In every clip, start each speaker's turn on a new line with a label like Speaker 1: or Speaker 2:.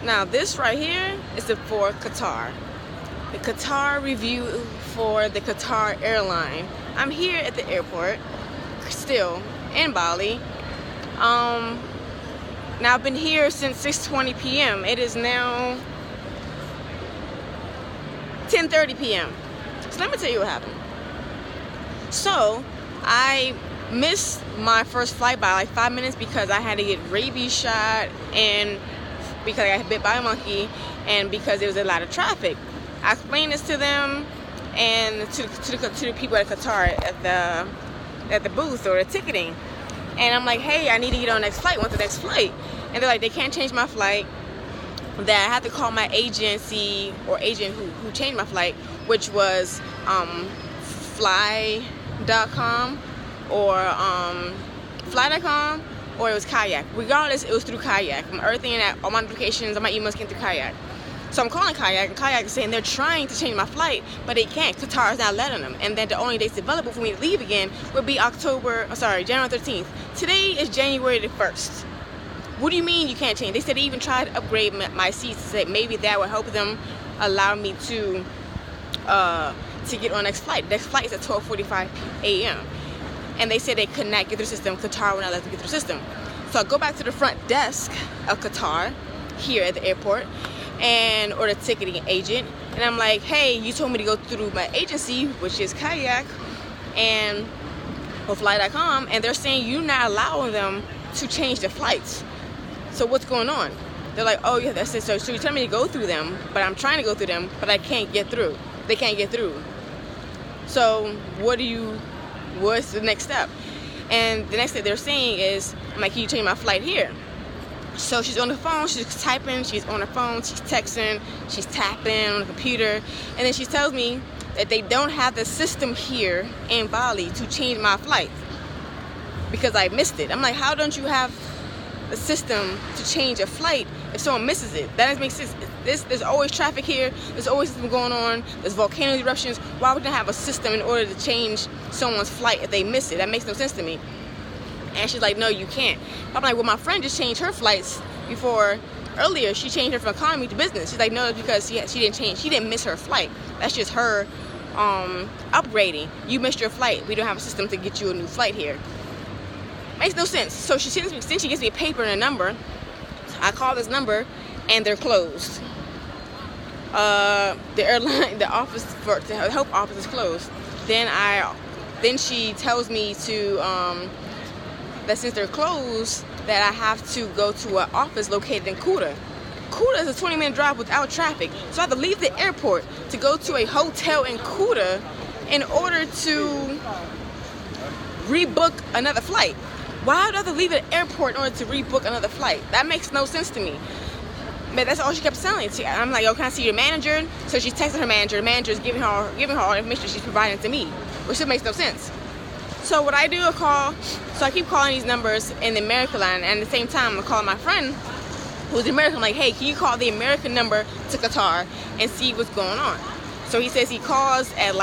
Speaker 1: Now this right here is for Qatar. The Qatar review for the Qatar airline. I'm here at the airport, still in Bali. Now I've been here since 6:20 p.m. It is now 10:30 p.m. So let me tell you what happened. So I missed my first flight by like 5 minutes because I had to get rabies shot, and because I got bit by a monkey, and because there was a lot of traffic. I explained this to them and to the people at Qatar at the booth or the ticketing, and I'm like, hey, I need to get on the next flight. What's the next flight? And they're like, they can't change my flight. That I have to call my agency or agent who changed my flight, which was fly.com or fly.com, or it was Kayak. Regardless, it was through Kayak. Everything that all my notifications on my emails came through Kayak. So I'm calling Kayak, and Kayak is saying they're trying to change my flight, but they can't. Qatar is not letting them. And then the only dates available for me to leave again would be January 13th. Today is January the 1st. What do you mean you can't change? They said they even tried to upgrade my seats to say maybe that would help them allow me to get on the next flight. The next flight is at 12:45 a.m. And they said they could not get through the system. Qatar would not let them get through the system. So I go back to the front desk of Qatar here at the airport or the ticketing agent, and I'm like, hey, you told me to go through my agency, which is Kayak or fly.com, and they're saying you're not allowing them to change the flights. So what's going on? They're like, oh yeah, that's it. So you're telling me to go through them, but I'm trying to go through them, but I can't get through. They can't get through. So what's the next step? And the next thing they're saying is, I'm like, can you change my flight here? So she's on the phone, she's typing, she's on her phone, she's texting, she's tapping on the computer, and then she tells me that they don't have the system here in Bali to change my flight because I missed it. I'm like, how don't you have the system to change a flight if someone misses it? That doesn't make sense. There's always traffic here, there's always something going on, there's volcano eruptions. Why would they have a system in order to change someone's flight if they miss it? That makes no sense to me. And she's like, no, you can't. I'm like, well, my friend just changed her flights earlier. She changed her from economy to business. She's like, no, because she didn't miss her flight. That's just her upgrading. You missed your flight. We don't have a system to get you a new flight here. Makes no sense. So she gives me a paper and a number. I call this number, and they're closed. The airline, the help office is closed. Then she tells me that since they're closed, that I have to go to an office located in Qatar. Qatar is a 20-minute drive without traffic. So I have to leave the airport to go to a hotel in Qatar in order to rebook another flight. Why do I have to leave the airport in order to rebook another flight? That makes no sense to me. But that's all she kept telling me. I'm like, oh, can I see your manager? So she's texting her manager. The manager is giving her all the information she's providing to me, which makes no sense. So what I do, I keep calling these numbers in the American line, and at the same time, I'm calling my friend who's American. I'm like, hey, can you call the American number to Qatar and see what's going on? So he says he calls at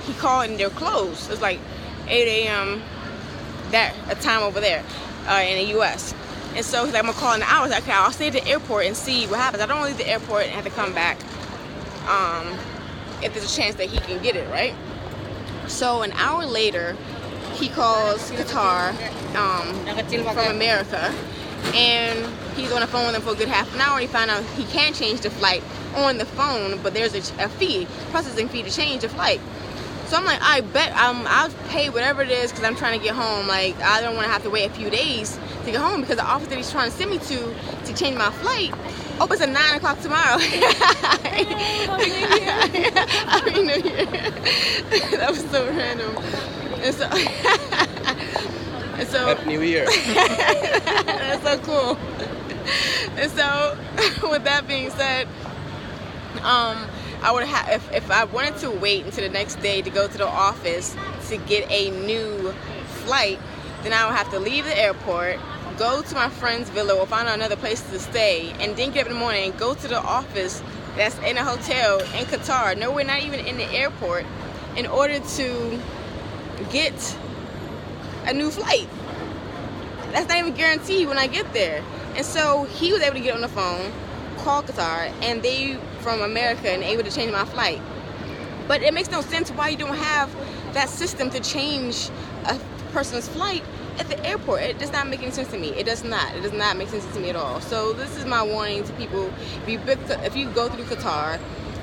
Speaker 1: he called and they're closed. It's like 8 a.m. a time over there in the U.S. And so he's like, I'm gonna call in an hour. I was like, okay, I'll stay at the airport and see what happens. I don't want to leave the airport and have to come back if there's a chance that he can get it, right? So an hour later, he calls Qatar from America, and he's on the phone with them for a good half an hour. And he found out he can change the flight on the phone, but there's a processing fee to change the flight. So I'm like, I bet I'll pay whatever it is because I'm trying to get home. Like, I don't want to have to wait a few days to get home because the office that he's trying to send me to change my flight opens at 9 o'clock tomorrow. Happy New Year. That was so random. And so
Speaker 2: Happy New Year.
Speaker 1: That's so cool. And so with that being said, I would have, if I wanted to wait until the next day to go to the office to get a new flight, then I would have to leave the airport, go to my friend's villa or find another place to stay, and then get up in the morning and go to the office that's in a hotel in Qatar, no, we're not even in the airport, in order to get a new flight. That's not even guaranteed when I get there. And so he was able to get on the phone called Qatar, and they from America and able to change my flight. But it makes no sense why you don't have that system to change a person's flight at the airport. It does not make any sense to me. It does not. It does not make sense to me at all. So this is my warning to people: if you go through Qatar,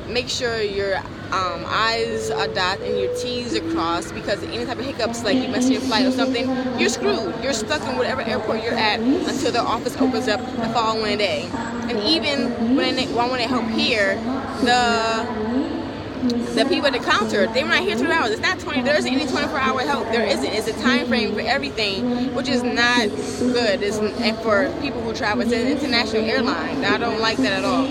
Speaker 1: make sure your I's are dotted and your T's are crossed, because any type of hiccups, like you mess your flight or something, you're screwed. You're stuck in whatever airport you're at until their office opens up the following day. And even when they help here, the people at the counter, they were not here 2 hours. It's not 20. There isn't any 24-hour help. There isn't. It's a time frame for everything, which is not good. And for people who travel, it's an international airline. I don't like that at all.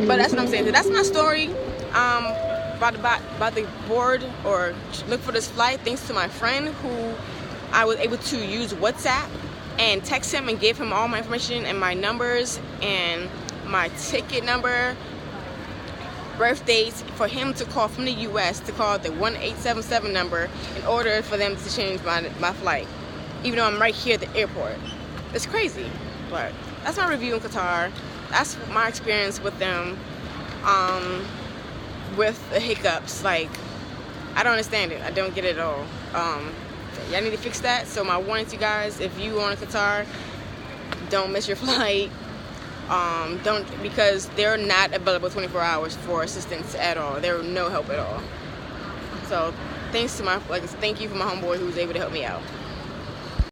Speaker 1: But that's what I'm saying. So that's my story. About the board or look for this flight. Thanks to my friend, who I was able to use WhatsApp and text him and give him all my information and my numbers and my ticket number, birth dates, for him to call from the US, to call the 1877 number in order for them to change my flight, even though I'm right here at the airport. It's crazy. But that's my review in Qatar. That's my experience with them, with the hiccups. Like, I don't understand it. I don't get it at all. Y'all need to fix that. So my warning to you guys: if you on Qatar, don't miss your flight. Because they're not available 24 hours for assistance at all. There no help at all. So thank you for my homeboy who was able to help me out.